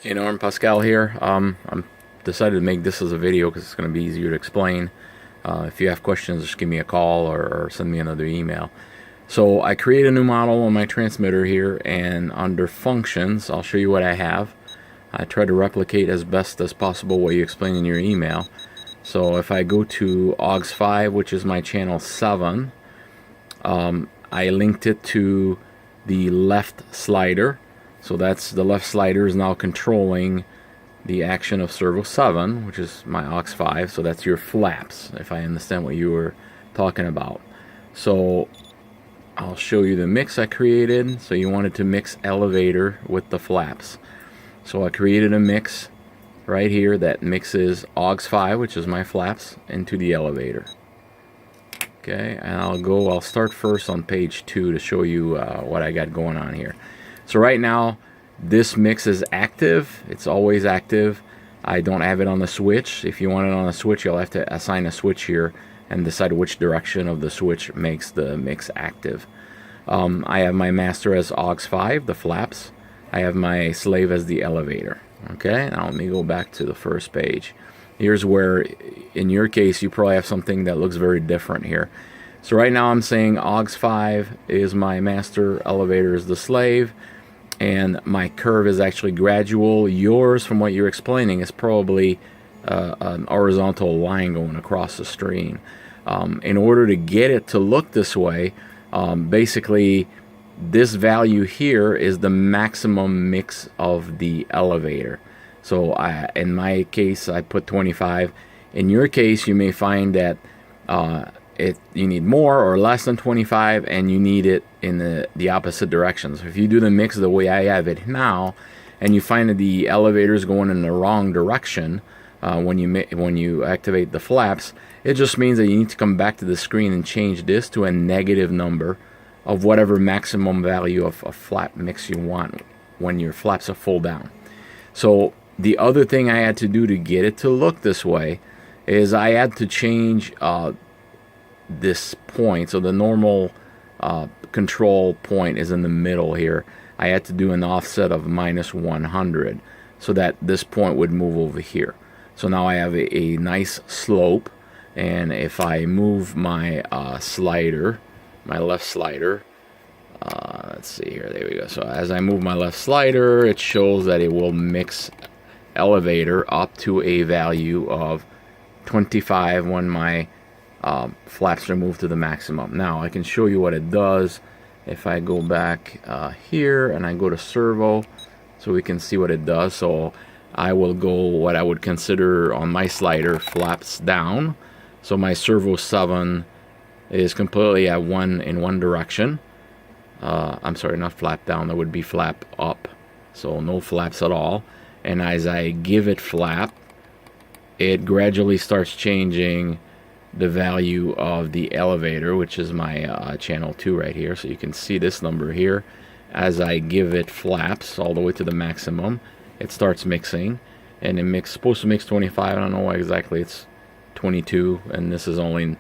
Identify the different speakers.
Speaker 1: Norm Pascal here. I'm decided to make this as a video because it's going to be easier to explain. If you have questions, just give me a call or send me another email. So I create a new model on my transmitter here, and under functions, I'll show you what I have. I try to replicate as best as possible what you explain in your email. So if I go to AUX5, which is my channel 7, I linked it to the left slider. So that's the left slider is now controlling the action of servo 7, which is my AUX5. So that's your flaps, if I understand what you were talking about. So I'll show you the mix I created. So you wanted to mix elevator with the flaps. So I created a mix right here that mixes AUX5, which is my flaps, into the elevator. Okay, and I'll start first on page 2 to show you what I got going on here. So right now, this mix is active. It's always active. I don't have it on the switch. If you want it on a switch, you'll have to assign a switch here and decide which direction of the switch makes the mix active. I have my master as AUX5, the flaps. I have my slave as the elevator. Okay, now let me go back to the first page. Here's where, in your case, you probably have something that looks very different here. So right now I'm saying AUX5 is my master, elevator is the slave, and my curve is actually gradual. Yours, from what you're explaining, is probably an horizontal line going across the screen. In order to get it to look this way, basically this value here is the maximum mix of the elevator. So in my case, I put 25. In your case, you may find that you need more or less than 25, and you need it in the opposite direction. So if you do the mix the way I have it now, and you find that the elevator is going in the wrong direction when you activate the flaps, it just means that you need to come back to the screen and change this to a negative number of whatever maximum value of a flap mix you want when your flaps are full down. So the other thing I had to do to get it to look this way is I had to change this point. So the normal control point is in the middle here. I had to do an offset of -100 so that this point would move over here. So now I have a nice slope, and if I move my slider, my left slider, let's see here, there we go. So as I move my left slider, it shows that it will mix elevator up to a value of 25 when my flaps are moved to the maximum. Now I can show you what it does if I go back here and I go to servo, so we can see what it does. So I will go what I would consider on my slider flaps down. So my servo 7 is completely at in one direction. I'm sorry, not flap down, that would be flap up. So no flaps at all. And as I give it flap, it gradually starts changing the value of the elevator, which is my channel 2 right here. So you can see this number here. As I give it flaps all the way to the maximum, it starts mixing, and supposed to mix 25. I don't know why exactly it's 22, and this is only